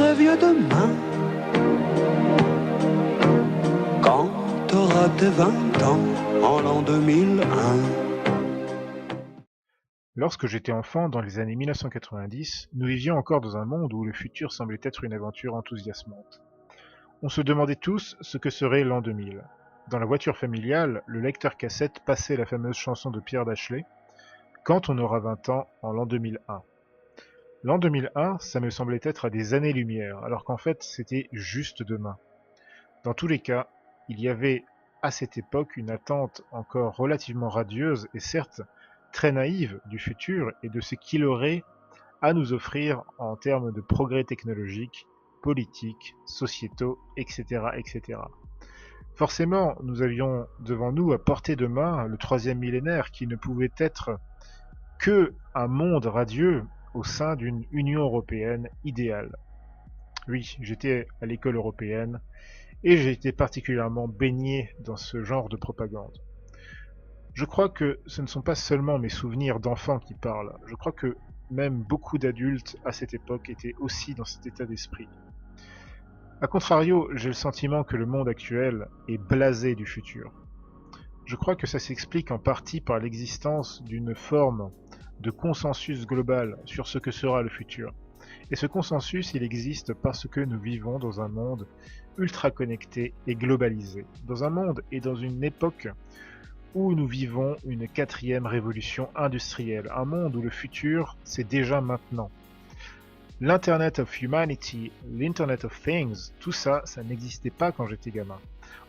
serai vieux demain, quand t'auras tes 20 ans, en l'an 2001. Lorsque j'étais enfant, dans les années 1990, nous vivions encore dans un monde où le futur semblait être une aventure enthousiasmante. On se demandait tous ce que serait l'an 2000. Dans la voiture familiale, le lecteur cassette passait la fameuse chanson de Pierre Bachelet, « Quand on aura 20 ans, en l'an 2001 ». L'an 2001, ça me semblait être à des années-lumière, alors qu'en fait, c'était juste demain. Dans tous les cas, il y avait à cette époque une attente encore relativement radieuse et certes très naïve du futur et de ce qu'il aurait à nous offrir en termes de progrès technologiques, politiques, sociétaux, etc., etc. Forcément, nous avions devant nous à portée de main le troisième millénaire qui ne pouvait être que un monde radieux au sein d'une Union européenne idéale. Oui, j'étais à l'école européenne et j'ai été particulièrement baigné dans ce genre de propagande. Je crois que ce ne sont pas seulement mes souvenirs d'enfants qui parlent, je crois que même beaucoup d'adultes à cette époque étaient aussi dans cet état d'esprit. A contrario, j'ai le sentiment que le monde actuel est blasé du futur. Je crois que ça s'explique en partie par l'existence d'une forme de consensus global sur ce que sera le futur. Et ce consensus, il existe parce que nous vivons dans un monde ultra connecté et globalisé. Dans un monde et dans une époque où nous vivons une quatrième révolution industrielle. Un monde où le futur, c'est déjà maintenant. L'Internet of Humanity, l'Internet of Things, tout ça, ça n'existait pas quand j'étais gamin.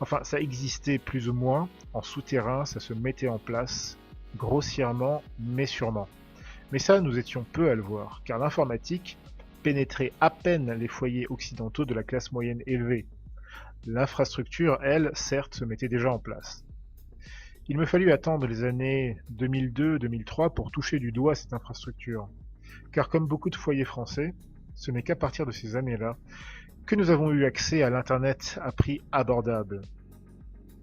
Enfin, ça existait plus ou moins, en souterrain, ça se mettait en place, grossièrement, mais sûrement. Mais ça, nous étions peu à le voir, car l'informatique pénétrait à peine les foyers occidentaux de la classe moyenne élevée. L'infrastructure, elle, certes, se mettait déjà en place. Il me fallut attendre les années 2002-2003 pour toucher du doigt cette infrastructure. Car comme beaucoup de foyers français, ce n'est qu'à partir de ces années-là que nous avons eu accès à l'Internet à prix abordable.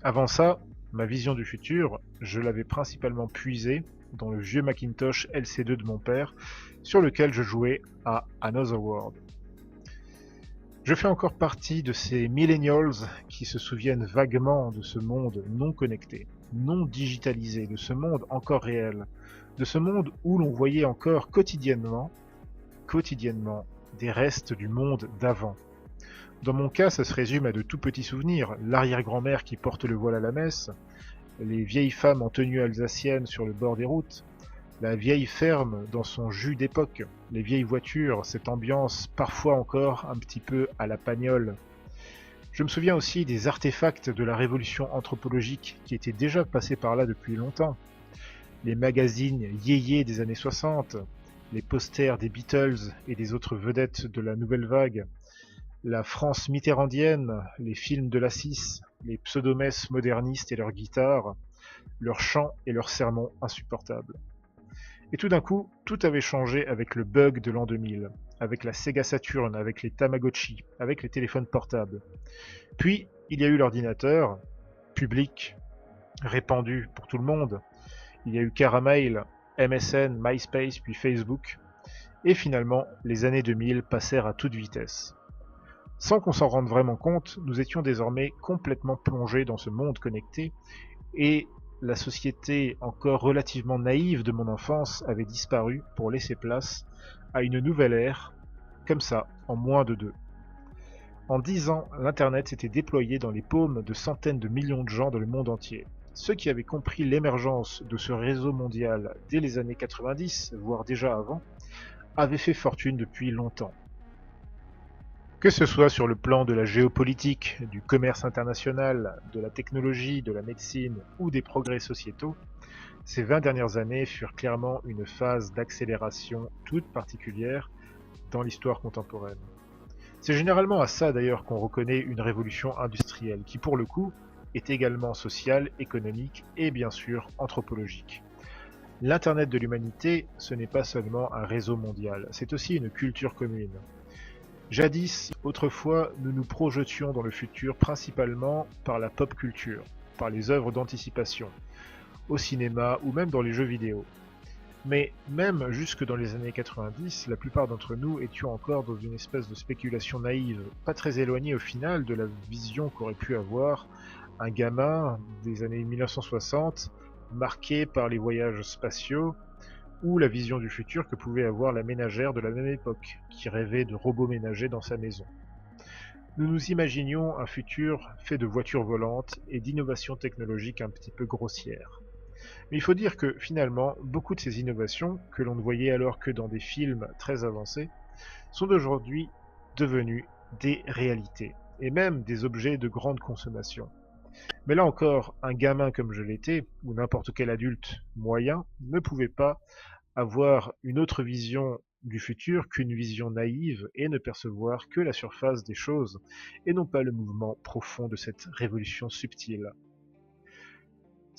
Avant ça, ma vision du futur, je l'avais principalement puisée dans le vieux Macintosh LC2 de mon père, sur lequel je jouais à Another World. Je fais encore partie de ces millennials qui se souviennent vaguement de ce monde non connecté, non digitalisé, de ce monde encore réel, de ce monde où l'on voyait encore quotidiennement, des restes du monde d'avant. Dans mon cas, ça se résume à de tout petits souvenirs, l'arrière-grand-mère qui porte le voile à la messe, les vieilles femmes en tenue alsacienne sur le bord des routes, la vieille ferme dans son jus d'époque, les vieilles voitures, cette ambiance parfois encore un petit peu à la Pagnole. Je me souviens aussi des artefacts de la révolution anthropologique qui étaient déjà passés par là depuis longtemps. Les magazines yéyés des années 60, les posters des Beatles et des autres vedettes de la nouvelle vague, la France mitterrandienne, les films de la 6, les pseudomesses modernistes et leurs guitares, leurs chants et leurs sermons insupportables. Et tout d'un coup, tout avait changé avec le bug de l'an 2000, avec la Sega Saturn, avec les Tamagotchi, avec les téléphones portables. Puis, il y a eu l'ordinateur, public, répandu pour tout le monde. Il y a eu Caramel, MSN, MySpace, puis Facebook. Et finalement, les années 2000 passèrent à toute vitesse. Sans qu'on s'en rende vraiment compte, nous étions désormais complètement plongés dans ce monde connecté et la société encore relativement naïve de mon enfance avait disparu pour laisser place à une nouvelle ère, comme ça, en moins de 2. En 10 ans, l'Internet s'était déployé dans les paumes de centaines de millions de gens dans le monde entier. Ceux qui avaient compris l'émergence de ce réseau mondial dès les années 90, voire déjà avant, avaient fait fortune depuis longtemps. Que ce soit sur le plan de la géopolitique, du commerce international, de la technologie, de la médecine ou des progrès sociétaux, ces 20 dernières années furent clairement une phase d'accélération toute particulière dans l'histoire contemporaine. C'est généralement à ça d'ailleurs qu'on reconnaît une révolution industrielle, qui pour le coup est également sociale, économique et bien sûr anthropologique. L'Internet de l'humanité, ce n'est pas seulement un réseau mondial, c'est aussi une culture commune. Jadis, autrefois, nous nous projetions dans le futur principalement par la pop culture, par les œuvres d'anticipation, au cinéma ou même dans les jeux vidéo. Mais même jusque dans les années 90, la plupart d'entre nous étions encore dans une espèce de spéculation naïve, pas très éloignée au final de la vision qu'aurait pu avoir un gamin des années 1960, marqué par les voyages spatiaux, ou la vision du futur que pouvait avoir la ménagère de la même époque, qui rêvait de robots ménagers dans sa maison. Nous nous imaginions un futur fait de voitures volantes et d'innovations technologiques un petit peu grossières. Mais il faut dire que finalement, beaucoup de ces innovations, que l'on ne voyait alors que dans des films très avancés, sont aujourd'hui devenues des réalités, et même des objets de grande consommation. Mais là encore, un gamin comme je l'étais, ou n'importe quel adulte moyen, ne pouvait pas avoir une autre vision du futur qu'une vision naïve et ne percevoir que la surface des choses, et non pas le mouvement profond de cette révolution subtile.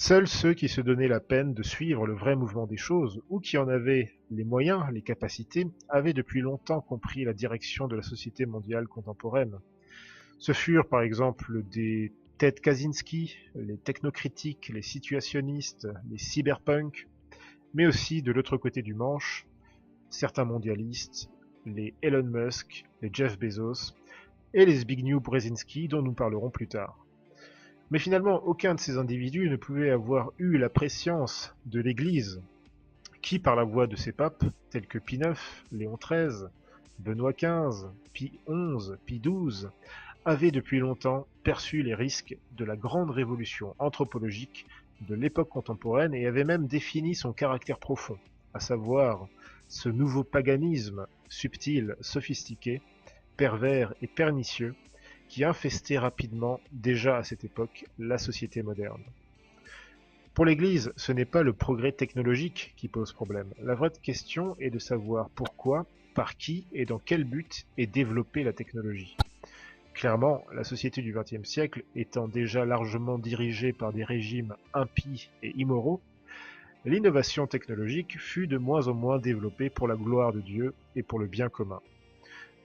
Seuls ceux qui se donnaient la peine de suivre le vrai mouvement des choses, ou qui en avaient les moyens, les capacités, avaient depuis longtemps compris la direction de la société mondiale contemporaine. Ce furent par exemple des Ted Kaczynski, les technocritiques, les situationnistes, les cyberpunks, mais aussi de l'autre côté du manche, certains mondialistes, les Elon Musk, les Jeff Bezos et les Zbigniew Brzezinski dont nous parlerons plus tard. Mais finalement, aucun de ces individus ne pouvait avoir eu la prescience de l'Église, qui, par la voix de ses papes, tels que Pie IX, Léon XIII, Benoît XV, Pie XI, Pie XII, avait depuis longtemps perçu les risques de la grande révolution anthropologique de l'époque contemporaine et avait même défini son caractère profond, à savoir ce nouveau paganisme subtil, sophistiqué, pervers et pernicieux qui infestait rapidement, déjà à cette époque, la société moderne. Pour l'Église, ce n'est pas le progrès technologique qui pose problème. La vraie question est de savoir pourquoi, par qui et dans quel but est développée la technologie. Clairement, la société du XXe siècle étant déjà largement dirigée par des régimes impies et immoraux, l'innovation technologique fut de moins en moins développée pour la gloire de Dieu et pour le bien commun.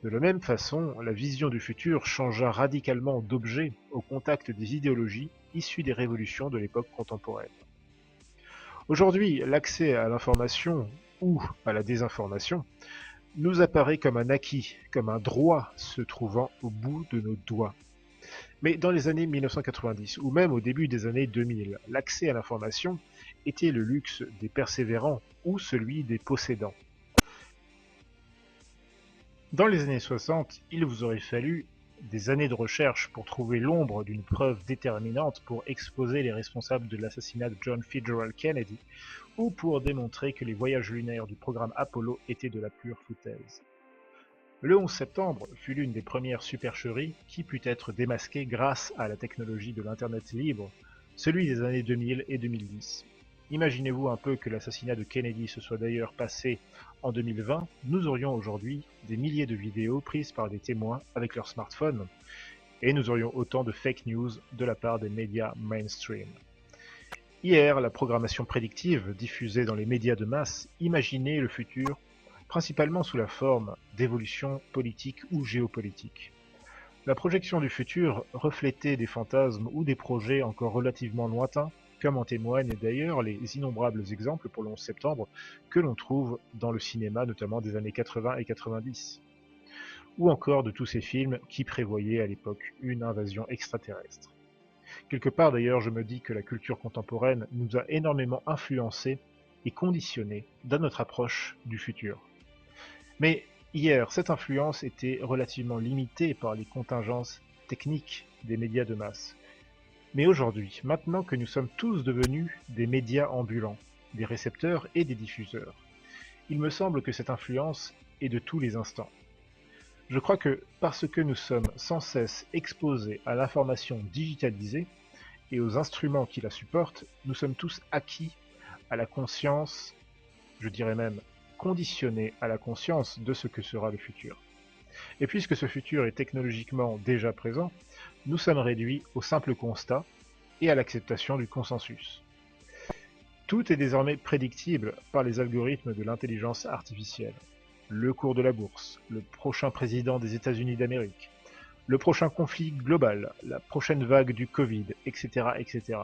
De la même façon, la vision du futur changea radicalement d'objet au contact des idéologies issues des révolutions de l'époque contemporaine. Aujourd'hui, l'accès à l'information ou à la désinformation nous apparaît comme un acquis, comme un droit se trouvant au bout de nos doigts. Mais dans les années 1990 ou même au début des années 2000, l'accès à l'information était le luxe des persévérants ou celui des possédants. Dans les années 60, il vous aurait fallu des années de recherche pour trouver l'ombre d'une preuve déterminante pour exposer les responsables de l'assassinat de John Fitzgerald Kennedy ou pour démontrer que les voyages lunaires du programme Apollo étaient de la pure foutaise. Le 11 septembre fut l'une des premières supercheries qui put être démasquée grâce à la technologie de l'Internet libre, celui des années 2000 et 2010. Imaginez-vous un peu que l'assassinat de Kennedy se soit d'ailleurs passé en 2020, nous aurions aujourd'hui des milliers de vidéos prises par des témoins avec leur smartphone, et nous aurions autant de fake news de la part des médias mainstream. Hier, la programmation prédictive diffusée dans les médias de masse imaginait le futur principalement sous la forme d'évolutions politiques ou géopolitiques. La projection du futur reflétait des fantasmes ou des projets encore relativement lointains, comme en témoignent d'ailleurs les innombrables exemples pour le 11 septembre que l'on trouve dans le cinéma, notamment des années 80 et 90, ou encore de tous ces films qui prévoyaient à l'époque une invasion extraterrestre. Quelque part d'ailleurs, je me dis que la culture contemporaine nous a énormément influencés et conditionnés dans notre approche du futur. Mais hier, cette influence était relativement limitée par les contingences techniques des médias de masse. Mais aujourd'hui, maintenant que nous sommes tous devenus des médias ambulants, des récepteurs et des diffuseurs, il me semble que cette influence est de tous les instants. Je crois que parce que nous sommes sans cesse exposés à l'information digitalisée et aux instruments qui la supportent, nous sommes tous acquis à la conscience, je dirais même conditionnés à la conscience de ce que sera le futur. Et puisque ce futur est technologiquement déjà présent, nous sommes réduits au simple constat et à l'acceptation du consensus. Tout est désormais prédictible par les algorithmes de l'intelligence artificielle. Le cours de la bourse, le prochain président des États-Unis d'Amérique, le prochain conflit global, la prochaine vague du Covid, etc., etc.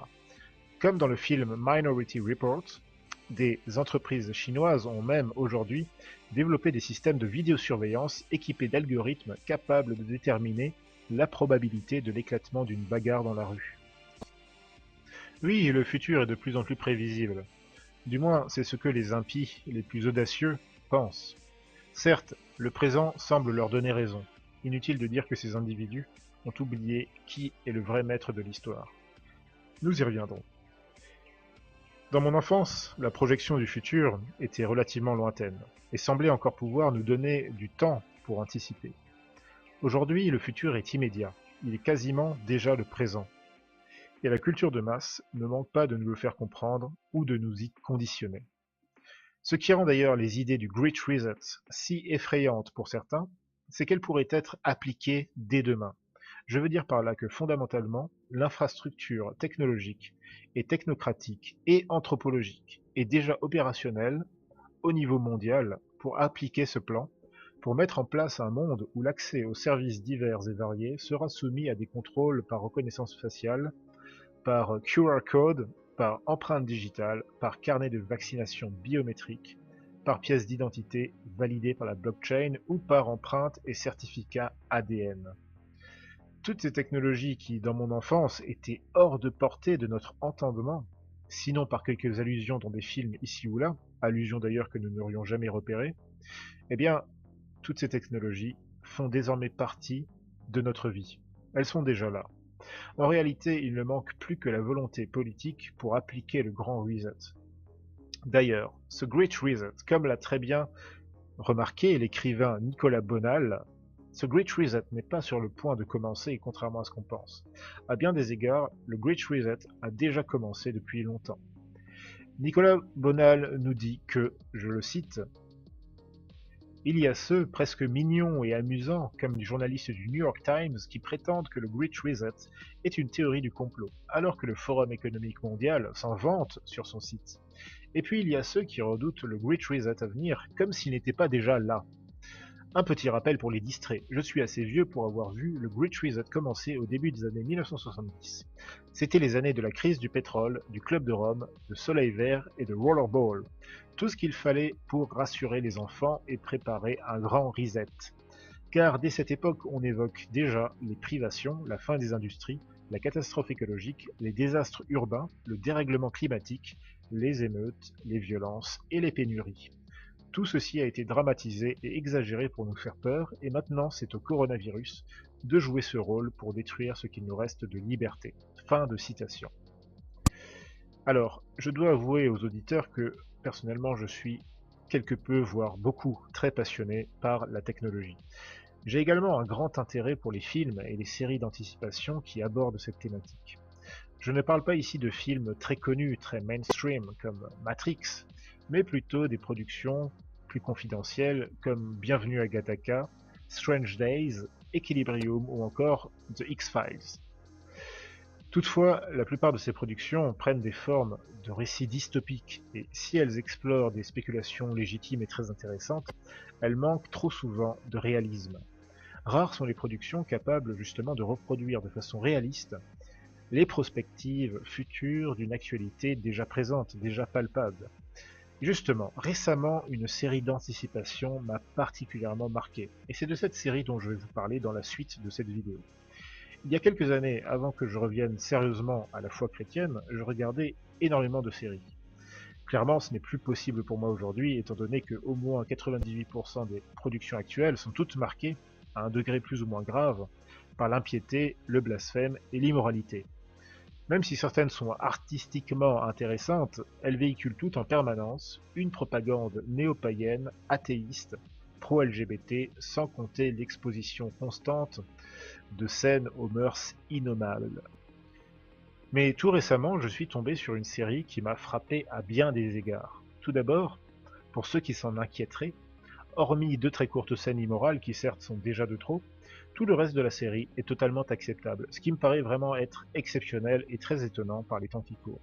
Comme dans le film Minority Report, Des entreprises chinoises ont même aujourd'hui développé des systèmes de vidéosurveillance équipés d'algorithmes capables de déterminer la probabilité de l'éclatement d'une bagarre dans la rue. Oui, le futur est de plus en plus prévisible. Du moins, c'est ce que les impies les plus audacieux pensent. Certes, le présent semble leur donner raison. Inutile de dire que ces individus ont oublié qui est le vrai maître de l'histoire. Nous y reviendrons. Dans mon enfance, la projection du futur était relativement lointaine et semblait encore pouvoir nous donner du temps pour anticiper. Aujourd'hui, le futur est immédiat, il est quasiment déjà le présent. Et la culture de masse ne manque pas de nous le faire comprendre ou de nous y conditionner. Ce qui rend d'ailleurs les idées du Great Reset si effrayantes pour certains, c'est qu'elles pourraient être appliquées dès demain. Je veux dire par là que fondamentalement, l'infrastructure technologique et technocratique et anthropologique est déjà opérationnelle au niveau mondial pour appliquer ce plan, pour mettre en place un monde où l'accès aux services divers et variés sera soumis à des contrôles par reconnaissance faciale, par QR code, par empreinte digitale, par carnet de vaccination biométrique, par pièce d'identité validée par la blockchain ou par empreinte et certificat ADN. Toutes ces technologies qui, dans mon enfance, étaient hors de portée de notre entendement, sinon par quelques allusions dans des films ici ou là, allusions d'ailleurs que nous n'aurions jamais repérées, eh bien, toutes ces technologies font désormais partie de notre vie. Elles sont déjà là. En réalité, il ne manque plus que la volonté politique pour appliquer le grand reset. D'ailleurs, ce Great Reset, comme l'a très bien remarqué l'écrivain Nicolas Bonal, ce Great Reset n'est pas sur le point de commencer, contrairement à ce qu'on pense. À bien des égards, le Great Reset a déjà commencé depuis longtemps. Nicolas Bonal nous dit que, je le cite, il y a ceux, presque mignons et amusants, comme les journalistes du New York Times, qui prétendent que le Great Reset est une théorie du complot, alors que le Forum économique mondial s'en vante sur son site. Et puis il y a ceux qui redoutent le Great Reset à venir, comme s'il n'était pas déjà là. Un petit rappel pour les distraits, je suis assez vieux pour avoir vu le Great Reset commencer au début des années 1970. C'était les années de la crise du pétrole, du Club de Rome, de Soleil Vert et de Rollerball. Tout ce qu'il fallait pour rassurer les enfants et préparer un grand reset. Car dès cette époque, on évoque déjà les privations, la fin des industries, la catastrophe écologique, les désastres urbains, le dérèglement climatique, les émeutes, les violences et les pénuries. Tout ceci a été dramatisé et exagéré pour nous faire peur, et maintenant c'est au coronavirus de jouer ce rôle pour détruire ce qu'il nous reste de liberté. Fin de citation. Alors, je dois avouer aux auditeurs que, personnellement, je suis quelque peu, voire beaucoup, très passionné par la technologie. J'ai également un grand intérêt pour les films et les séries d'anticipation qui abordent cette thématique. Je ne parle pas ici de films très connus, très mainstream, comme Matrix, mais plutôt des productions plus confidentielles comme Bienvenue à Gattaca, Strange Days, Equilibrium ou encore The X-Files. Toutefois, la plupart de ces productions prennent des formes de récits dystopiques et si elles explorent des spéculations légitimes et très intéressantes, elles manquent trop souvent de réalisme. Rares sont les productions capables justement de reproduire de façon réaliste les prospectives futures d'une actualité déjà présente, déjà palpable. Justement, récemment, une série d'anticipation m'a particulièrement marqué, et c'est de cette série dont je vais vous parler dans la suite de cette vidéo. Il y a quelques années, avant que je revienne sérieusement à la foi chrétienne, je regardais énormément de séries. Clairement, ce n'est plus possible pour moi aujourd'hui, étant donné que au moins 98% des productions actuelles sont toutes marquées, à un degré plus ou moins grave, par l'impiété, le blasphème et l'immoralité. Même si certaines sont artistiquement intéressantes, elles véhiculent toutes en permanence une propagande néo-païenne, athéiste, pro-LGBT, sans compter l'exposition constante de scènes aux mœurs innommables. Mais tout récemment, je suis tombé sur une série qui m'a frappé à bien des égards. Tout d'abord, pour ceux qui s'en inquiéteraient, hormis deux très courtes scènes immorales qui certes sont déjà de trop, tout le reste de la série est totalement acceptable, ce qui me paraît vraiment être exceptionnel et très étonnant par les temps qui courent.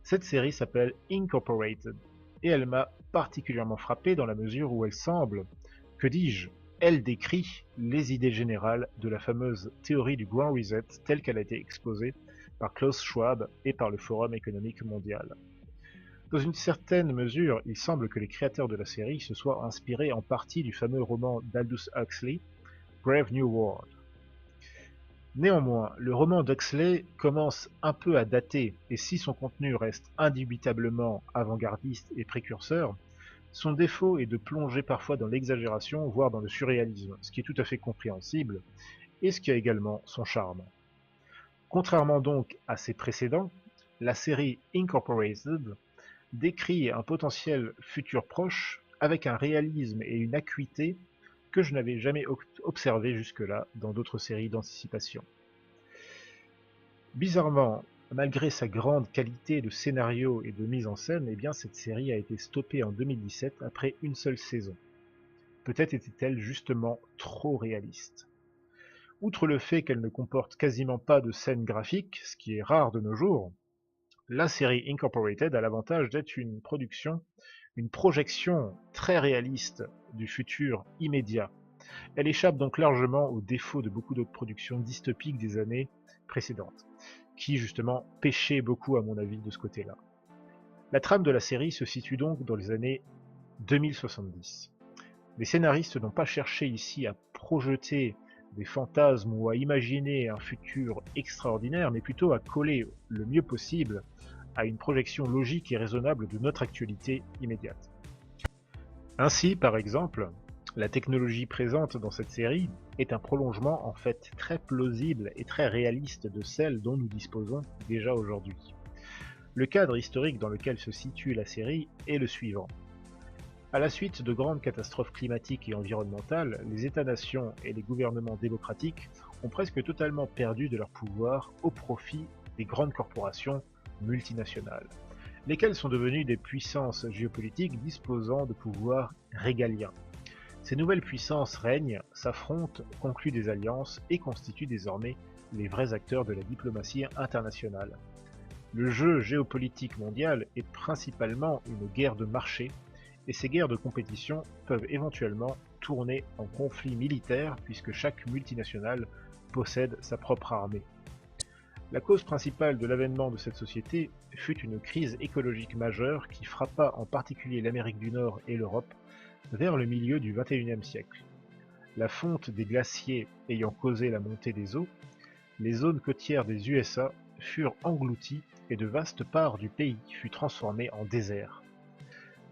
Cette série s'appelle Incorporated, et elle m'a particulièrement frappé dans la mesure où elle semble, que dis-je, elle décrit les idées générales de la fameuse théorie du Grand Reset telle qu'elle a été exposée par Klaus Schwab et par le Forum économique mondial. Dans une certaine mesure, il semble que les créateurs de la série se soient inspirés en partie du fameux roman d'Aldous Huxley, Brave New World. Néanmoins, le roman d'Huxley commence un peu à dater, et si son contenu reste indubitablement avant-gardiste et précurseur, son défaut est de plonger parfois dans l'exagération, voire dans le surréalisme, ce qui est tout à fait compréhensible, et ce qui a également son charme. Contrairement donc à ses précédents, la série Incorporated décrit un potentiel futur proche avec un réalisme et une acuité que je n'avais jamais observé jusque-là dans d'autres séries d'anticipation. Bizarrement, malgré sa grande qualité de scénario et de mise en scène, eh bien cette série a été stoppée en 2017 après une seule saison. Peut-être était-elle justement trop réaliste. Outre le fait qu'elle ne comporte quasiment pas de scènes graphiques, ce qui est rare de nos jours, la série Incorporated a l'avantage d'être une projection très réaliste du futur immédiat. Elle échappe donc largement aux défauts de beaucoup d'autres productions dystopiques des années précédentes, qui justement péchaient beaucoup à mon avis de ce côté-là. La trame de la série se situe donc dans les années 2070. Les scénaristes n'ont pas cherché ici à projeter des fantasmes ou à imaginer un futur extraordinaire, mais plutôt à coller le mieux possible à une projection logique et raisonnable de notre actualité immédiate. Ainsi, par exemple, la technologie présente dans cette série est un prolongement en fait très plausible et très réaliste de celle dont nous disposons déjà aujourd'hui. Le cadre historique dans lequel se situe la série est le suivant. À la suite de grandes catastrophes climatiques et environnementales, les États-nations et les gouvernements démocratiques ont presque totalement perdu de leur pouvoir au profit des grandes corporations multinationales, lesquelles sont devenues des puissances géopolitiques disposant de pouvoirs régaliens. Ces nouvelles puissances règnent, s'affrontent, concluent des alliances et constituent désormais les vrais acteurs de la diplomatie internationale. Le jeu géopolitique mondial est principalement une guerre de marché, et ces guerres de compétition peuvent éventuellement tourner en conflit militaire puisque chaque multinationale possède sa propre armée. La cause principale de l'avènement de cette société fut une crise écologique majeure qui frappa en particulier l'Amérique du Nord et l'Europe vers le milieu du XXIe siècle. La fonte des glaciers ayant causé la montée des eaux, les zones côtières des USA furent englouties et de vastes parts du pays furent transformées en désert.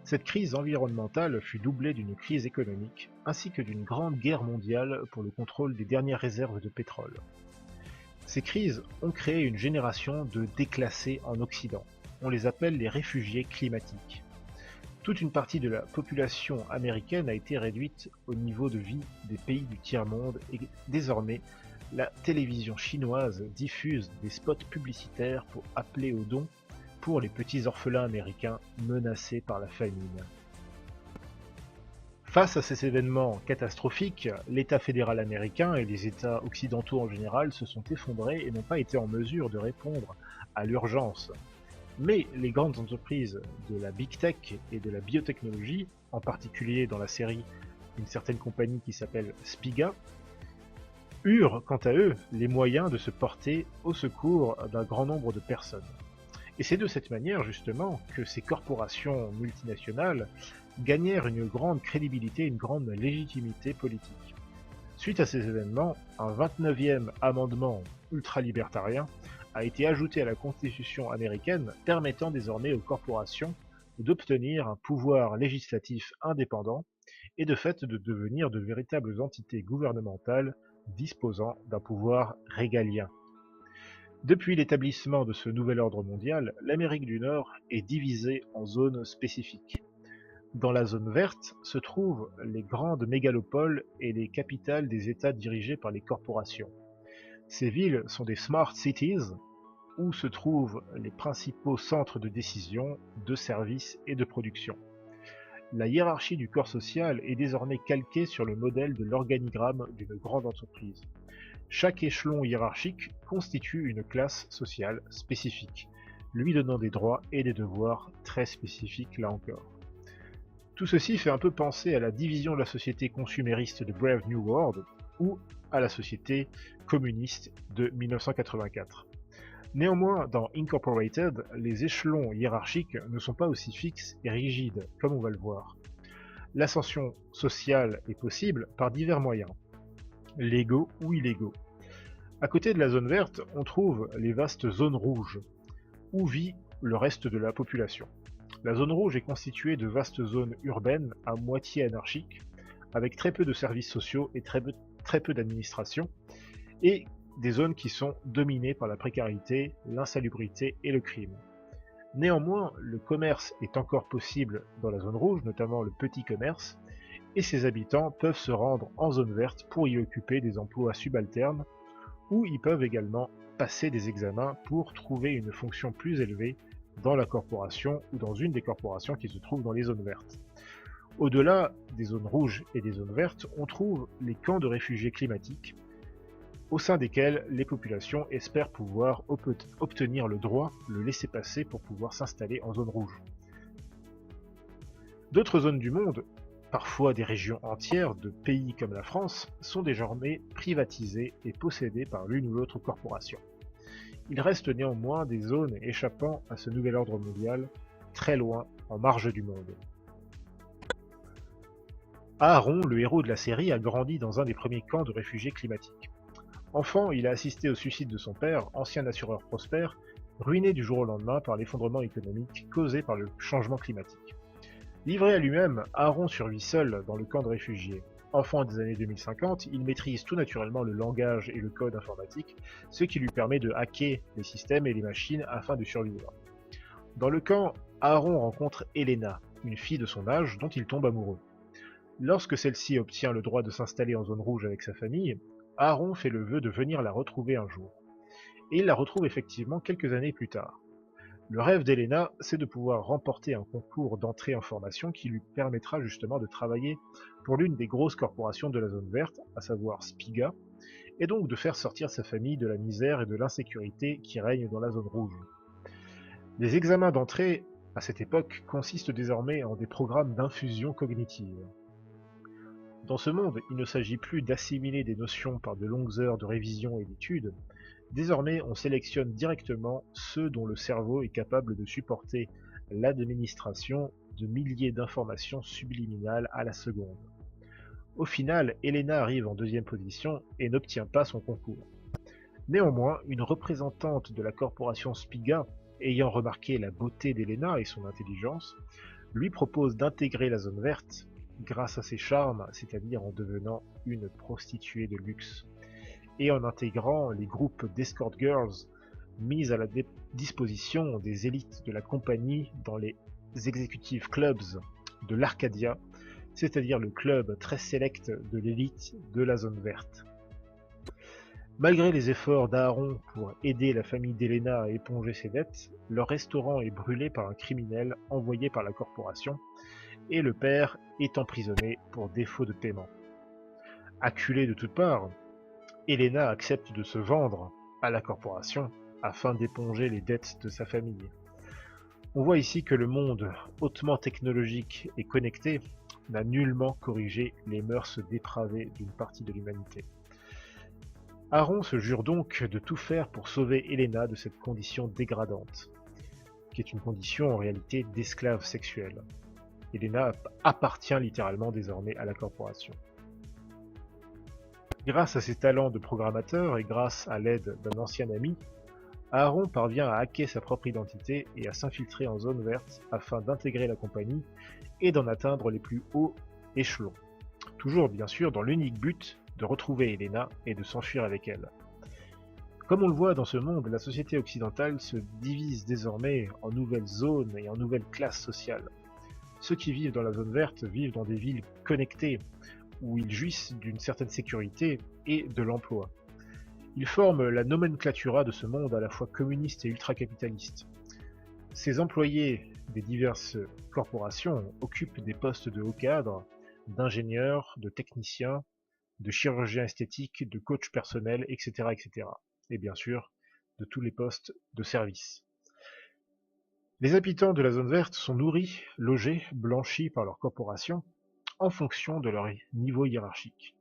Cette crise environnementale fut doublée d'une crise économique, ainsi que d'une grande guerre mondiale pour le contrôle des dernières réserves de pétrole. Ces crises ont créé une génération de déclassés en Occident. On les appelle les réfugiés climatiques. Toute une partie de la population américaine a été réduite au niveau de vie des pays du tiers-monde et désormais, la télévision chinoise diffuse des spots publicitaires pour appeler aux dons pour les petits orphelins américains menacés par la famine. Face à ces événements catastrophiques, l'État fédéral américain et les États occidentaux en général se sont effondrés et n'ont pas été en mesure de répondre à l'urgence. Mais les grandes entreprises de la Big Tech et de la biotechnologie, en particulier dans la série une certaine compagnie qui s'appelle Spiga, eurent quant à eux les moyens de se porter au secours d'un grand nombre de personnes. Et c'est de cette manière justement que ces corporations multinationales gagnèrent une grande crédibilité, une grande légitimité politique. Suite à ces événements, un 29e amendement ultralibertarien a été ajouté à la Constitution américaine permettant désormais aux corporations d'obtenir un pouvoir législatif indépendant et de fait de devenir de véritables entités gouvernementales disposant d'un pouvoir régalien. Depuis l'établissement de ce nouvel ordre mondial, l'Amérique du Nord est divisée en zones spécifiques. Dans la zone verte se trouvent les grandes mégalopoles et les capitales des États dirigés par les corporations. Ces villes sont des smart cities où se trouvent les principaux centres de décision, de services et de production. La hiérarchie du corps social est désormais calquée sur le modèle de l'organigramme d'une grande entreprise. Chaque échelon hiérarchique constitue une classe sociale spécifique, lui donnant des droits et des devoirs très spécifiques là encore. Tout ceci fait un peu penser à la division de la société consumériste de Brave New World ou à la société communiste de 1984. Néanmoins, dans Incorporated, les échelons hiérarchiques ne sont pas aussi fixes et rigides, comme on va le voir. L'ascension sociale est possible par divers moyens, légaux ou illégaux. À côté de la zone verte, on trouve les vastes zones rouges, où vit le reste de la population. La zone rouge est constituée de vastes zones urbaines à moitié anarchiques, avec très peu de services sociaux et très peu d'administration, et des zones qui sont dominées par la précarité, l'insalubrité et le crime. Néanmoins, le commerce est encore possible dans la zone rouge, notamment le petit commerce, et ses habitants peuvent se rendre en zone verte pour y occuper des emplois subalternes, ou ils peuvent également passer des examens pour trouver une fonction plus élevée dans la corporation ou dans une des corporations qui se trouvent dans les zones vertes. Au-delà des zones rouges et des zones vertes, on trouve les camps de réfugiés climatiques, au sein desquels les populations espèrent pouvoir obtenir le droit, le laissez-passer pour pouvoir s'installer en zone rouge. D'autres zones du monde, parfois des régions entières de pays comme la France, sont désormais privatisées et possédées par l'une ou l'autre corporation. Il reste néanmoins des zones échappant à ce nouvel ordre mondial, très loin, en marge du monde. Aaron, le héros de la série, a grandi dans un des premiers camps de réfugiés climatiques. Enfant, il a assisté au suicide de son père, ancien assureur prospère, ruiné du jour au lendemain par l'effondrement économique causé par le changement climatique. Livré à lui-même, Aaron survit seul dans le camp de réfugiés. Enfant des années 2050, il maîtrise tout naturellement le langage et le code informatique, ce qui lui permet de hacker les systèmes et les machines afin de survivre. Dans le camp, Aaron rencontre Elena, une fille de son âge dont il tombe amoureux. Lorsque celle-ci obtient le droit de s'installer en zone rouge avec sa famille, Aaron fait le vœu de venir la retrouver un jour. Et il la retrouve effectivement quelques années plus tard. Le rêve d'Elena, c'est de pouvoir remporter un concours d'entrée en formation qui lui permettra justement de travailler pour l'une des grosses corporations de la zone verte, à savoir Spiga, et donc de faire sortir sa famille de la misère et de l'insécurité qui règne dans la zone rouge. Les examens d'entrée, à cette époque, consistent désormais en des programmes d'infusion cognitive. Dans ce monde, il ne s'agit plus d'assimiler des notions par de longues heures de révision et d'études. Désormais, on sélectionne directement ceux dont le cerveau est capable de supporter l'administration de milliers d'informations subliminales à la seconde. Au final, Elena arrive en deuxième position et n'obtient pas son concours. Néanmoins, une représentante de la corporation Spiga, ayant remarqué la beauté d'Elena et son intelligence, lui propose d'intégrer la zone verte grâce à ses charmes, c'est-à-dire en devenant une prostituée de luxe, et en intégrant les groupes d'escort girls mis à la disposition des élites de la compagnie dans les executive clubs de l'Arcadia, c'est-à-dire le club très sélect de l'élite de la zone verte. Malgré les efforts d'Aaron pour aider la famille d'Elena à éponger ses dettes, leur restaurant est brûlé par un criminel envoyé par la corporation, et le père est emprisonné pour défaut de paiement. Acculée de toutes parts, Elena accepte de se vendre à la corporation afin d'éponger les dettes de sa famille. On voit ici que le monde hautement technologique et connecté n'a nullement corrigé les mœurs dépravées d'une partie de l'humanité. Aaron se jure donc de tout faire pour sauver Elena de cette condition dégradante, qui est une condition en réalité d'esclave sexuelle. Elena appartient littéralement désormais à la corporation. Grâce à ses talents de programmateur et grâce à l'aide d'un ancien ami, Aaron parvient à hacker sa propre identité et à s'infiltrer en zone verte afin d'intégrer la compagnie et d'en atteindre les plus hauts échelons. Toujours bien sûr dans l'unique but de retrouver Elena et de s'enfuir avec elle. Comme on le voit dans ce monde, la société occidentale se divise désormais en nouvelles zones et en nouvelles classes sociales. Ceux qui vivent dans la zone verte vivent dans des villes connectées, où ils jouissent d'une certaine sécurité et de l'emploi. Ils forment la nomenclatura de ce monde à la fois communiste et ultracapitaliste. Ces employés des diverses corporations occupent des postes de haut cadre, d'ingénieurs, de techniciens, de chirurgiens esthétiques, de coachs personnels, etc., etc. Et bien sûr, de tous les postes de service. Les habitants de la zone verte sont nourris, logés, blanchis par leur corporation en fonction de leur niveau hiérarchique.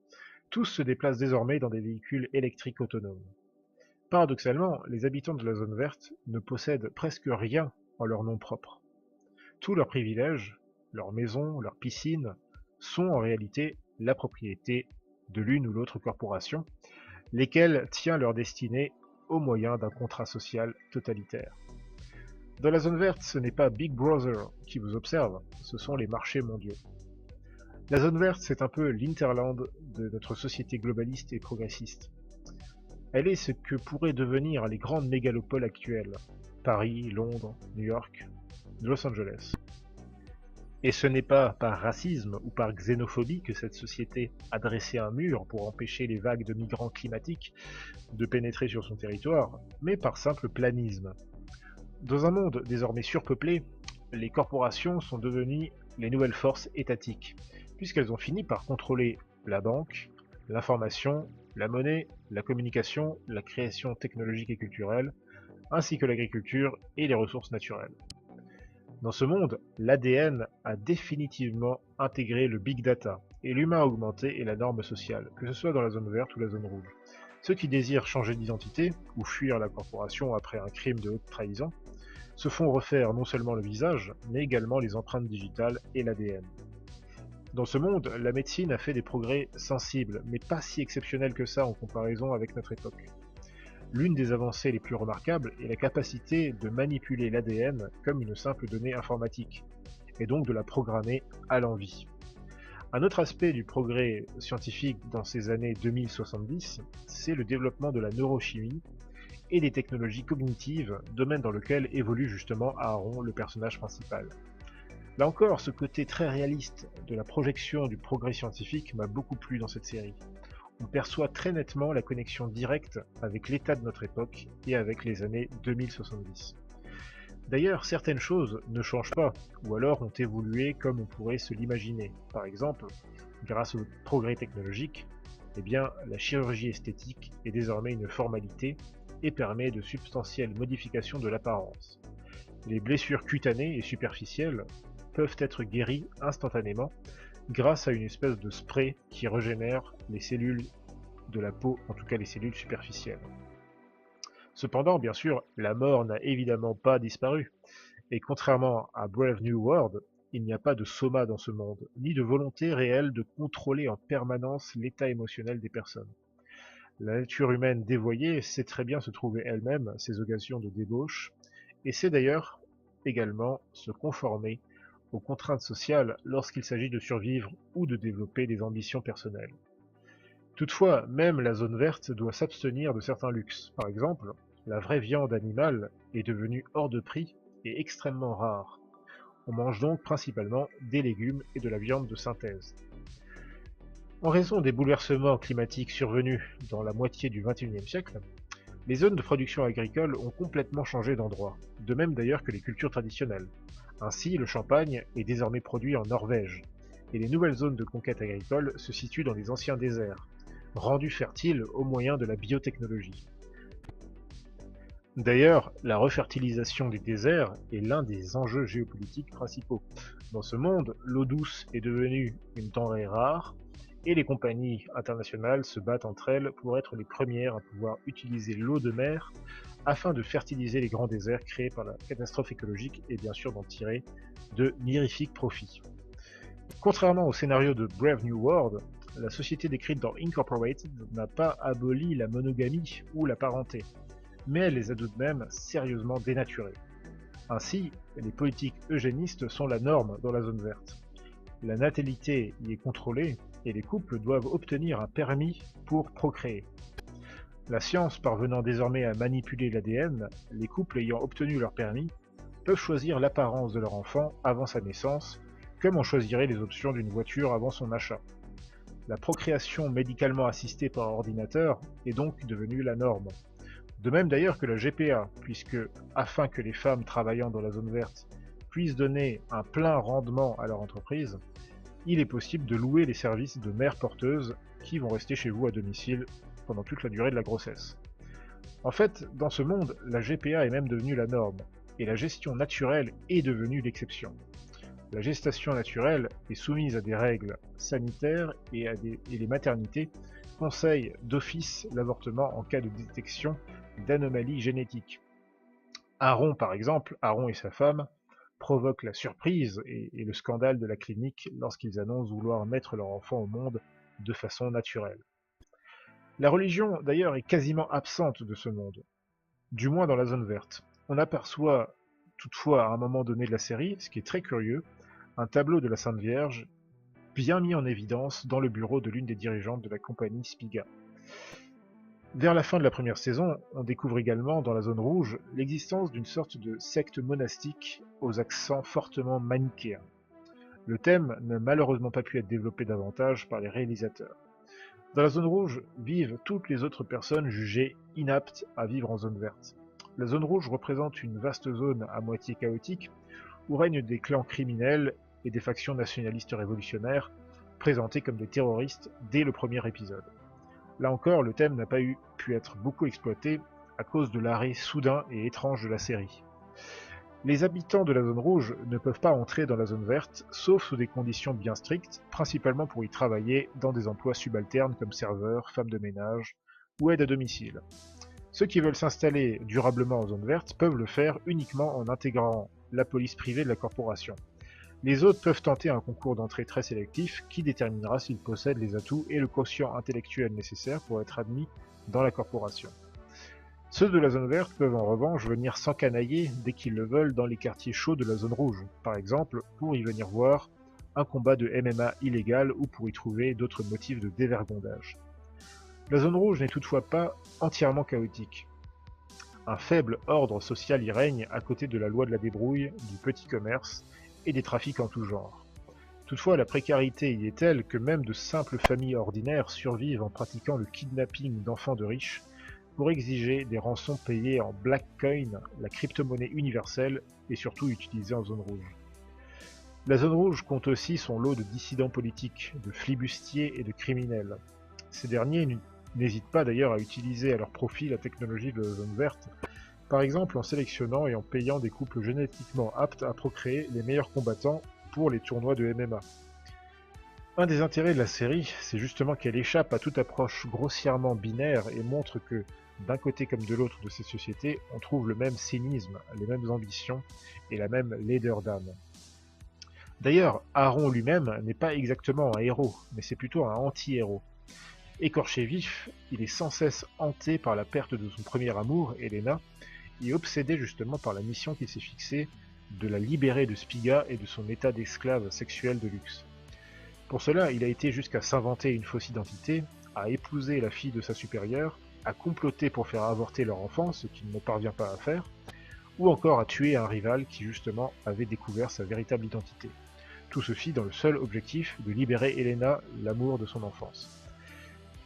Tous se déplacent désormais dans des véhicules électriques autonomes. Paradoxalement, les habitants de la zone verte ne possèdent presque rien en leur nom propre. Tous leurs privilèges, leurs maisons, leurs piscines, sont en réalité la propriété de l'une ou l'autre corporation, lesquelles tient leur destinée au moyen d'un contrat social totalitaire. Dans la zone verte, ce n'est pas Big Brother qui vous observe, ce sont les marchés mondiaux. La zone verte, c'est un peu l'interland de notre société globaliste et progressiste. Elle est ce que pourraient devenir les grandes mégalopoles actuelles, Paris, Londres, New York, Los Angeles. Et ce n'est pas par racisme ou par xénophobie que cette société a dressé un mur pour empêcher les vagues de migrants climatiques de pénétrer sur son territoire, mais par simple planisme. Dans un monde désormais surpeuplé, les corporations sont devenues les nouvelles forces étatiques, puisqu'elles ont fini par contrôler la banque, l'information, la monnaie, la communication, la création technologique et culturelle, ainsi que l'agriculture et les ressources naturelles. Dans ce monde, l'ADN a définitivement intégré le big data, et l'humain augmenté est la norme sociale, que ce soit dans la zone verte ou la zone rouge. Ceux qui désirent changer d'identité, ou fuir la corporation après un crime de haute trahison, se font refaire non seulement le visage, mais également les empreintes digitales et l'ADN. Dans ce monde, la médecine a fait des progrès sensibles, mais pas si exceptionnels que ça en comparaison avec notre époque. L'une des avancées les plus remarquables est la capacité de manipuler l'ADN comme une simple donnée informatique, et donc de la programmer à l'envi. Un autre aspect du progrès scientifique dans ces années 2070, c'est le développement de la neurochimie et des technologies cognitives, domaine dans lequel évolue justement Aaron, le personnage principal. Là encore, ce côté très réaliste de la projection du progrès scientifique m'a beaucoup plu dans cette série. On perçoit très nettement la connexion directe avec l'état de notre époque et avec les années 2070. D'ailleurs, certaines choses ne changent pas, ou alors ont évolué comme on pourrait se l'imaginer. Par exemple, grâce au progrès technologique, eh bien, la chirurgie esthétique est désormais une formalité et permet de substantielles modifications de l'apparence. Les blessures cutanées et superficielles peuvent être guéries instantanément grâce à une espèce de spray qui régénère les cellules de la peau, en tout cas les cellules superficielles. Cependant, bien sûr, la mort n'a évidemment pas disparu, et contrairement à Brave New World, il n'y a pas de soma dans ce monde, ni de volonté réelle de contrôler en permanence l'état émotionnel des personnes. La nature humaine dévoyée sait très bien se trouver elle-même ses occasions de débauche, et sait d'ailleurs également se conformer aux contraintes sociales lorsqu'il s'agit de survivre ou de développer des ambitions personnelles. Toutefois, même la zone verte doit s'abstenir de certains luxes. Par exemple, la vraie viande animale est devenue hors de prix et extrêmement rare. On mange donc principalement des légumes et de la viande de synthèse. En raison des bouleversements climatiques survenus dans la moitié du XXIe siècle, les zones de production agricole ont complètement changé d'endroit, de même d'ailleurs que les cultures traditionnelles. Ainsi, le champagne est désormais produit en Norvège, et les nouvelles zones de conquête agricole se situent dans les anciens déserts, rendus fertiles au moyen de la biotechnologie. D'ailleurs, la refertilisation des déserts est l'un des enjeux géopolitiques principaux. Dans ce monde, l'eau douce est devenue une denrée rare, et les compagnies internationales se battent entre elles pour être les premières à pouvoir utiliser l'eau de mer afin de fertiliser les grands déserts créés par la catastrophe écologique et bien sûr d'en tirer de mirifiques profits. Contrairement au scénario de Brave New World, la société décrite dans Incorporated n'a pas aboli la monogamie ou la parenté, mais elle les a tout de même sérieusement dénaturées. Ainsi, les politiques eugénistes sont la norme dans la zone verte. La natalité y est contrôlée et les couples doivent obtenir un permis pour procréer. La science parvenant désormais à manipuler l'ADN, les couples ayant obtenu leur permis peuvent choisir l'apparence de leur enfant avant sa naissance, comme on choisirait les options d'une voiture avant son achat. La procréation médicalement assistée par ordinateur est donc devenue la norme. De même d'ailleurs que la GPA, puisque, afin que les femmes travaillant dans la zone verte puissent donner un plein rendement à leur entreprise, il est possible de louer les services de mères porteuses qui vont rester chez vous à domicile pendant toute la durée de la grossesse. En fait, dans ce monde, la GPA est même devenue la norme, et la gestion naturelle est devenue l'exception. La gestation naturelle est soumise à des règles sanitaires et les maternités conseille d'office l'avortement en cas de détection d'anomalies génétiques. Aaron, par exemple, Aaron et sa femme, provoquent la surprise et le scandale de la clinique lorsqu'ils annoncent vouloir mettre leur enfant au monde de façon naturelle. La religion, d'ailleurs, est quasiment absente de ce monde, du moins dans la zone verte. On aperçoit toutefois à un moment donné de la série, ce qui est très curieux, un tableau de la Sainte Vierge bien mis en évidence dans le bureau de l'une des dirigeantes de la compagnie Spiga. Vers la fin de la première saison, on découvre également dans la zone rouge l'existence d'une sorte de secte monastique aux accents fortement manichéens. Le thème n'a malheureusement pas pu être développé davantage par les réalisateurs. Dans la zone rouge vivent toutes les autres personnes jugées inaptes à vivre en zone verte. La zone rouge représente une vaste zone à moitié chaotique où règnent des clans criminels et des factions nationalistes révolutionnaires présentés comme des terroristes dès le premier épisode. Là encore, le thème n'a pas pu être beaucoup exploité à cause de l'arrêt soudain et étrange de la série. Les habitants de la zone rouge ne peuvent pas entrer dans la zone verte, sauf sous des conditions bien strictes, principalement pour y travailler dans des emplois subalternes comme serveurs, femmes de ménage ou aide à domicile. Ceux qui veulent s'installer durablement en zone verte peuvent le faire uniquement en intégrant la police privée de la corporation. Les autres peuvent tenter un concours d'entrée très sélectif qui déterminera s'ils possèdent les atouts et le quotient intellectuel nécessaire pour être admis dans la corporation. Ceux de la zone verte peuvent en revanche venir s'encanailler dès qu'ils le veulent dans les quartiers chauds de la zone rouge, par exemple pour y venir voir un combat de MMA illégal ou pour y trouver d'autres motifs de dévergondage. La zone rouge n'est toutefois pas entièrement chaotique. Un faible ordre social y règne à côté de la loi de la débrouille, du petit commerce et des trafics en tout genre. Toutefois, la précarité y est telle que même de simples familles ordinaires survivent en pratiquant le kidnapping d'enfants de riches pour exiger des rançons payées en Black Coin, la crypto-monnaie universelle et surtout utilisée en zone rouge. La zone rouge compte aussi son lot de dissidents politiques, de flibustiers et de criminels. Ces derniers n'hésitent pas d'ailleurs à utiliser à leur profit la technologie de la zone verte, par exemple en sélectionnant et en payant des couples génétiquement aptes à procréer les meilleurs combattants pour les tournois de MMA. Un des intérêts de la série, c'est justement qu'elle échappe à toute approche grossièrement binaire et montre que, d'un côté comme de l'autre de ces sociétés, on trouve le même cynisme, les mêmes ambitions et la même laideur d'âme. D'ailleurs, Aaron lui-même n'est pas exactement un héros, mais c'est plutôt un anti-héros. Écorché vif, il est sans cesse hanté par la perte de son premier amour, Elena, et obsédé justement par la mission qu'il s'est fixée de la libérer de Spiga et de son état d'esclave sexuel de luxe. Pour cela, il a été jusqu'à s'inventer une fausse identité, à épouser la fille de sa supérieure, à comploter pour faire avorter leur enfant, ce qu'il ne parvient pas à faire, ou encore à tuer un rival qui justement avait découvert sa véritable identité. Tout ceci dans le seul objectif de libérer Elena, l'amour de son enfance.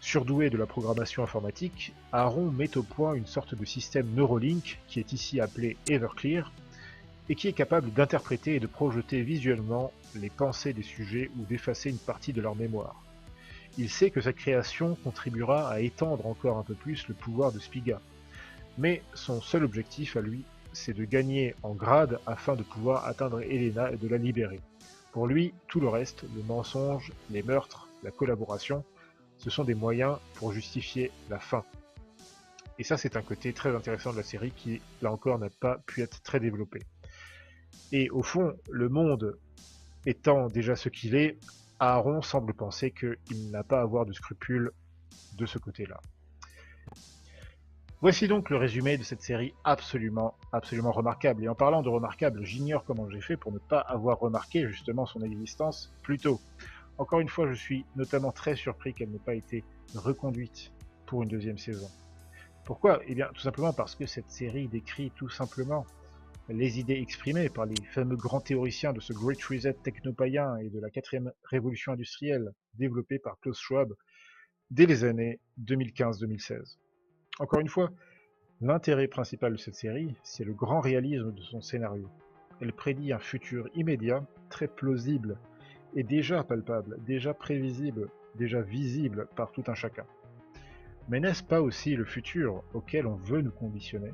Surdoué de la programmation informatique, Aaron met au point une sorte de système Neuralink, qui est ici appelé Everclear, et qui est capable d'interpréter et de projeter visuellement les pensées des sujets ou d'effacer une partie de leur mémoire. Il sait que sa création contribuera à étendre encore un peu plus le pouvoir de Spiga, mais son seul objectif à lui, c'est de gagner en grade afin de pouvoir atteindre Elena et de la libérer. Pour lui, tout le reste, le mensonge, les meurtres, la collaboration, ce sont des moyens pour justifier la fin. Et ça, c'est un côté très intéressant de la série qui, là encore, n'a pas pu être très développé. Et au fond, le monde étant déjà ce qu'il est, Aaron semble penser qu'il n'a pas à avoir de scrupules de ce côté-là. Voici donc le résumé de cette série absolument remarquable. Et en parlant de remarquable, j'ignore comment j'ai fait pour ne pas avoir remarqué justement son existence plus tôt. Encore une fois, je suis notamment très surpris qu'elle n'ait pas été reconduite pour une deuxième saison. Pourquoi? Eh bien, tout simplement parce que cette série décrit tout simplement les idées exprimées par les fameux grands théoriciens de ce Great Reset techno-païen et de la 4e révolution industrielle développée par Klaus Schwab dès les années 2015-2016. Encore une fois, l'intérêt principal de cette série, c'est le grand réalisme de son scénario. Elle prédit un futur immédiat, très plausible et déjà palpable, déjà prévisible, déjà visible par tout un chacun. Mais n'est-ce pas aussi le futur auquel on veut nous conditionner?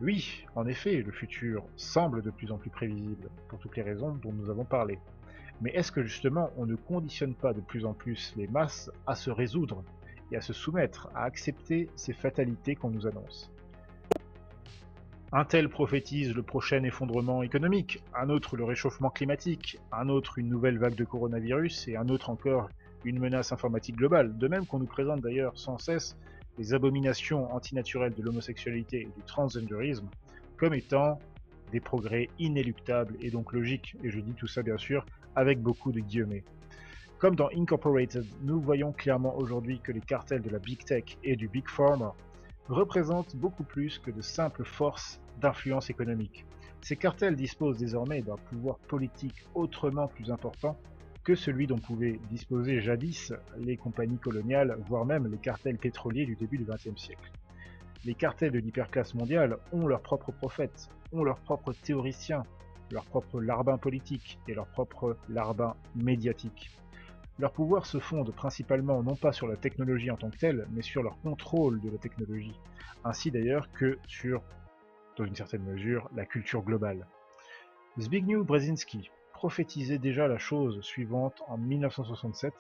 Oui, en effet, le futur semble de plus en plus prévisible, pour toutes les raisons dont nous avons parlé. Mais est-ce que justement on ne conditionne pas de plus en plus les masses à se résoudre et à se soumettre, à accepter ces fatalités qu'on nous annonce. Un tel prophétise le prochain effondrement économique, un autre le réchauffement climatique, un autre une nouvelle vague de coronavirus et un autre encore une menace informatique globale, de même qu'on nous présente d'ailleurs sans cesse les abominations antinaturelles de l'homosexualité et du transgenderisme comme étant des progrès inéluctables et donc logiques, et je dis tout ça bien sûr avec beaucoup de guillemets. Comme dans Incorporated, nous voyons clairement aujourd'hui que les cartels de la Big Tech et du Big Pharma représentent beaucoup plus que de simples forces d'influence économique. Ces cartels disposent désormais d'un pouvoir politique autrement plus important que celui dont pouvaient disposer jadis les compagnies coloniales, voire même les cartels pétroliers du début du XXe siècle. Les cartels de l'hyperclasse mondiale ont leurs propres prophètes, ont leurs propres théoriciens, leurs propres larbins politiques et leurs propres larbins médiatiques. Leur pouvoir se fonde principalement non pas sur la technologie en tant que telle, mais sur leur contrôle de la technologie, ainsi d'ailleurs que sur, dans une certaine mesure, la culture globale. Zbigniew Brzezinski prophétisait déjà la chose suivante en 1967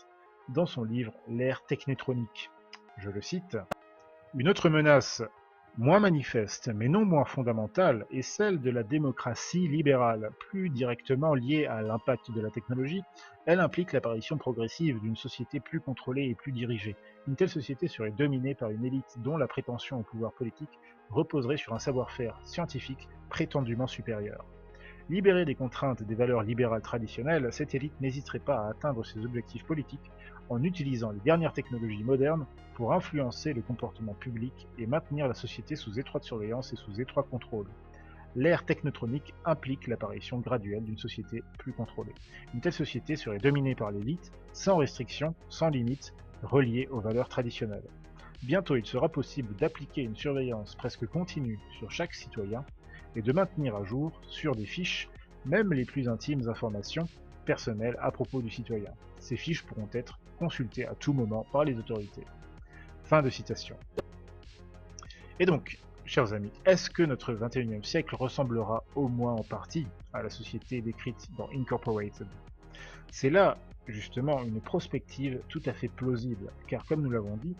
dans son livre L'ère technétronique. Je le cite: une autre menace, moins manifeste mais non moins fondamentale, est celle de la démocratie libérale. Plus directement liée à l'impact de la technologie, elle implique l'apparition progressive d'une société plus contrôlée et plus dirigée. Une telle société serait dominée par une élite dont la prétention au pouvoir politique reposerait sur un savoir-faire scientifique prétendument supérieur. Libérée des contraintes des valeurs libérales traditionnelles, cette élite n'hésiterait pas à atteindre ses objectifs politiques en utilisant les dernières technologies modernes pour influencer le comportement public et maintenir la société sous étroite surveillance et sous étroit contrôle. L'ère technotronique implique l'apparition graduelle d'une société plus contrôlée. Une telle société serait dominée par l'élite, sans restriction, sans limite, reliée aux valeurs traditionnelles. Bientôt, il sera possible d'appliquer une surveillance presque continue sur chaque citoyen et de maintenir à jour, sur des fiches, même les plus intimes informations personnelles à propos du citoyen. Ces fiches pourront être consultées à tout moment par les autorités. Fin de citation. Et donc, chers amis, est-ce que notre 21e siècle ressemblera au moins en partie à la société décrite dans Incorporated? C'est là, justement, une prospective tout à fait plausible, car comme nous l'avons dit,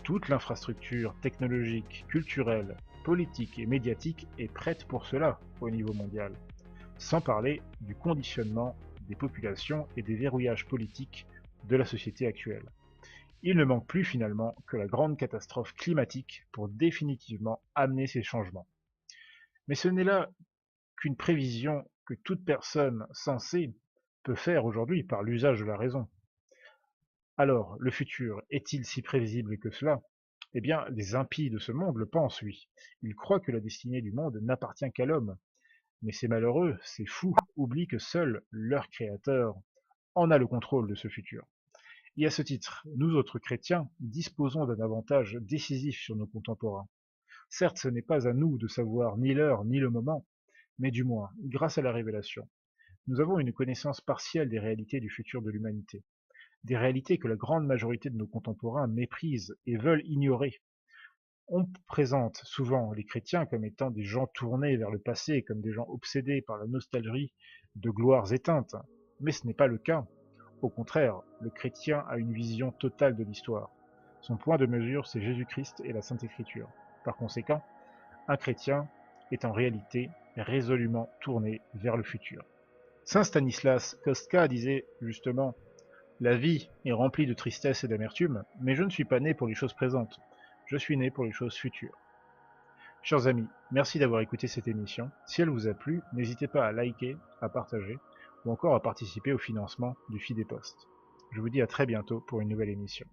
toute l'infrastructure technologique, culturelle, politique et médiatique est prête pour cela au niveau mondial, sans parler du conditionnement des populations et des verrouillages politiques de la société actuelle. Il ne manque plus finalement que la grande catastrophe climatique pour définitivement amener ces changements. Mais ce n'est là qu'une prévision que toute personne sensée peut faire aujourd'hui par l'usage de la raison. Alors, le futur est-il si prévisible que cela? Eh bien, les impies de ce monde le pensent, oui. Ils croient que la destinée du monde n'appartient qu'à l'homme. Mais ces malheureux, ces fous, oublient que seul leur Créateur en a le contrôle de ce futur. Et à ce titre, nous autres chrétiens disposons d'un avantage décisif sur nos contemporains. Certes, ce n'est pas à nous de savoir ni l'heure ni le moment, mais du moins, grâce à la révélation, nous avons une connaissance partielle des réalités du futur de l'humanité. Des réalités que la grande majorité de nos contemporains méprisent et veulent ignorer. On présente souvent les chrétiens comme étant des gens tournés vers le passé, comme des gens obsédés par la nostalgie de gloires éteintes, mais ce n'est pas le cas. Au contraire, le chrétien a une vision totale de l'histoire. Son point de mesure, c'est Jésus-Christ et la Sainte Écriture. Par conséquent, un chrétien est en réalité résolument tourné vers le futur. Saint Stanislas Kostka disait justement: la vie est remplie de tristesse et d'amertume, mais je ne suis pas né pour les choses présentes, je suis né pour les choses futures. Chers amis, merci d'avoir écouté cette émission. Si elle vous a plu, n'hésitez pas à liker, à partager, ou encore à participer au financement du FIDEPOST. Je vous dis à très bientôt pour une nouvelle émission.